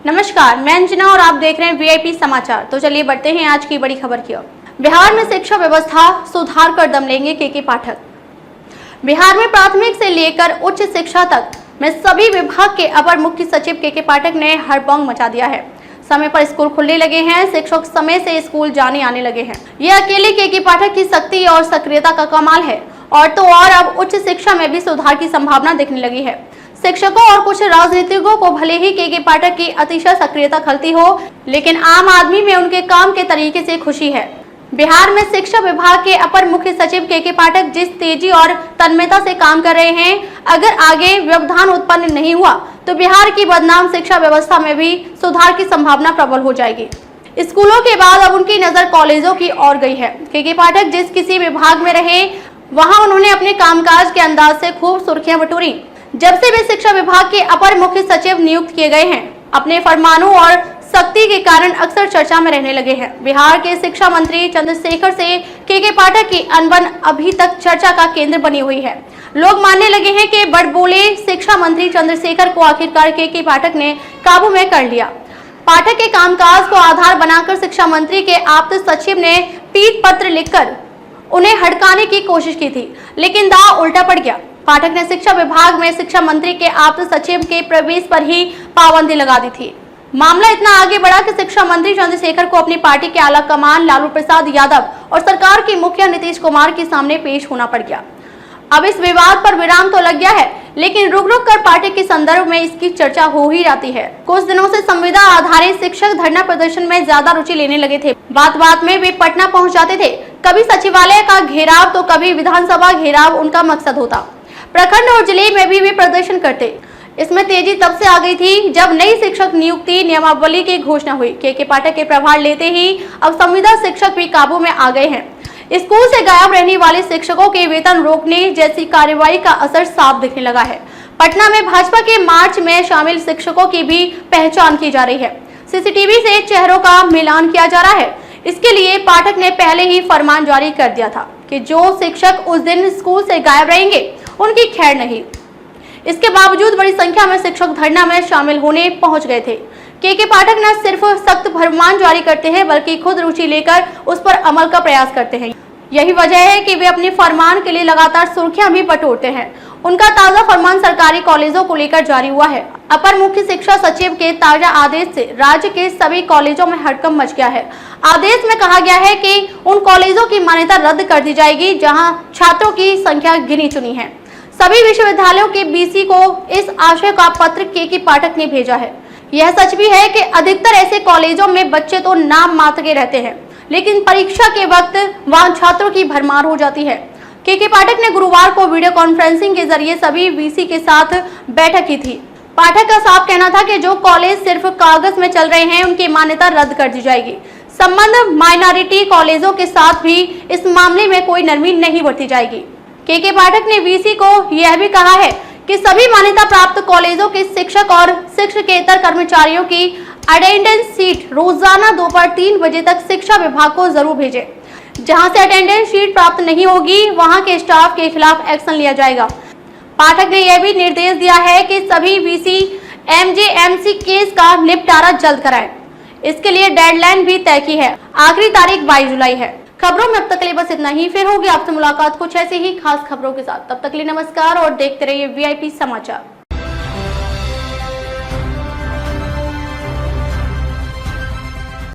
नमस्कार, मैं अंजना और आप देख रहे हैं वीआईपी समाचार। तो चलिए बढ़ते हैं आज की बड़ी खबर की ओर। बिहार में शिक्षा व्यवस्था सुधार कर दम लेंगे के पाठक। बिहार में प्राथमिक से लेकर उच्च शिक्षा तक में सभी विभाग के अपर मुख्य सचिव के पाठक ने हड़कंप मचा दिया है। समय पर स्कूल खुलने लगे हैं, शिक्षक समय से स्कूल जाने आने लगे हैं। यह अकेले के पाठक की शक्ति और सक्रियता का कमाल है। और तो और अब उच्च शिक्षा में भी सुधार की संभावना दिखने लगी है। शिक्षकों और कुछ राजनीतिकों को भले ही के पाठक की अतिशय सक्रियता खलती हो, लेकिन आम आदमी में उनके काम के तरीके से खुशी है। बिहार में शिक्षा विभाग के अपर मुख्य सचिव के पाठक जिस तेजी और तन्मयता से काम कर रहे हैं, अगर आगे व्यवधान उत्पन्न नहीं हुआ तो बिहार की बदनाम शिक्षा व्यवस्था में भी सुधार की संभावना प्रबल हो जाएगी। स्कूलों के बाद अब उनकी नजर कॉलेजों की ओर गई है। के पाठक जिस किसी विभाग में रहे, वहां उन्होंने अपने कामकाज के अंदाज से खूब सुर्खियां बटोरी। जब से वे शिक्षा विभाग के अपर मुख्य सचिव नियुक्त किए गए हैं, अपने फरमानों और सख्ती के कारण अक्सर चर्चा में रहने लगे हैं। बिहार के शिक्षा मंत्री चंद्रशेखर से के पाठक की अनबन अभी तक चर्चा का केंद्र बनी हुई है। लोग मानने लगे हैं कि बड़बोले शिक्षा मंत्री चंद्रशेखर को आखिरकार के पाठक ने काबू में कर लिया। पाठक के कामकाज को आधार बनाकर शिक्षा मंत्री के आप्त सचिव ने पीठ पत्र लिखकर उन्हें हड़काने की कोशिश की थी, लेकिन दांव उल्टा पड़ गया। पाठक ने शिक्षा विभाग में शिक्षा मंत्री के आप्त सचिव के प्रवेश पर ही पाबंदी लगा दी थी। मामला इतना आगे बढ़ा कि शिक्षा मंत्री चंद्रशेखर को अपनी पार्टी के आला कमान लालू प्रसाद यादव और सरकार के मुखिया नीतीश कुमार के सामने पेश होना पड़ गया। अब इस विवाद पर विराम तो लग गया है, लेकिन रुक रुक कर पार्टी के संदर्भ में इसकी चर्चा हो ही जाती है। कुछ दिनों से संविदा आधारित शिक्षक धरना प्रदर्शन में ज्यादा रुचि लेने लगे थे। बात बात में वे पटना पहुंच जाते थे। कभी सचिवालय का घेराव तो कभी विधानसभा घेराव उनका मकसद होता। प्रखंड और जिले में भी वे प्रदर्शन करते। इसमें तेजी तब से आ गई थी जब नई शिक्षक नियुक्ति नियमावली की घोषणा हुई। के पाठक के प्रभार लेते ही अब संविदा शिक्षक भी काबू में आ गए हैं। स्कूल से गायब रहने वाले शिक्षकों के वेतन रोकने जैसी कार्रवाई का असर साफ दिखने लगा है। पटना में भाजपा के मार्च में शामिल शिक्षकों की भी पहचान की जा रही है। सीसीटीवी से चेहरों का मिलान किया जा रहा है। इसके लिए पाठक ने पहले ही फरमान जारी कर दिया था कि जो शिक्षक उस दिन स्कूल से गायब रहेंगे उनकी खैर नहीं। इसके बावजूद बड़ी संख्या में शिक्षक धरना में शामिल होने पहुंच गए थे। के पाठक न सिर्फ सख्त फरमान जारी करते हैं, बल्कि खुद रुचि लेकर उस पर अमल का प्रयास करते हैं। यही वजह है कि वे अपने फरमान के लिए लगातार सुर्खियां भी बटोरते हैं। उनका ताजा फरमान सरकारी कॉलेजों को लेकर जारी हुआ है। अपर मुख्य शिक्षा सचिव के ताजा आदेश से राज्य के सभी कॉलेजों में हड़कंप मच गया है। आदेश में कहा गया है कि उन कॉलेजों की मान्यता रद्द कर दी जाएगी जहां छात्रों की संख्या गिनी चुनी है। सभी विश्वविद्यालयों के बीसी को इस आशय का पत्र के पाठक ने भेजा है। यह सच भी है कि अधिकतर ऐसे कॉलेजों में बच्चे तो नाम मात्र के रहते हैं, लेकिन परीक्षा के वक्त वहां छात्रों की भरमार हो जाती है। के पाठक ने गुरुवार को वीडियो कॉन्फ्रेंसिंग के जरिए सभी वीसी के साथ बैठक की थी। पाठक का साफ कहना था कि जो कॉलेज सिर्फ कागज में चल रहे हैं उनकी मान्यता रद्द कर दी जाएगी। संबंध माइनॉरिटी कॉलेजों के साथ भी इस मामले में कोई नरमी नहीं बरती जाएगी। के पाठक ने वीसी को यह भी कहा है कि सभी मान्यता प्राप्त कॉलेजों के शिक्षक और शिक्षकेतर कर्मचारियों की अटेंडेंस शीट रोजाना दोपहर 3 बजे तक शिक्षा विभाग को जरूर भेजें। जहां से अटेंडेंस शीट प्राप्त नहीं होगी, वहां के स्टाफ के खिलाफ एक्शन लिया जाएगा। पाठक ने यह भी निर्देश दिया है कि सभी वीसी एमजेएमसी केस का निपटारा जल्द कराएं। इसके लिए डेडलाइन भी तय की है। आखिरी तारीख 22 जुलाई है। खबरों में अब तक के लिए बस इतना ही। फिर होगी आपसे मुलाकात कुछ ऐसी ही खास खबरों के साथ। तब तक के लिए नमस्कार और देखते रहिए वीआईपी समाचार।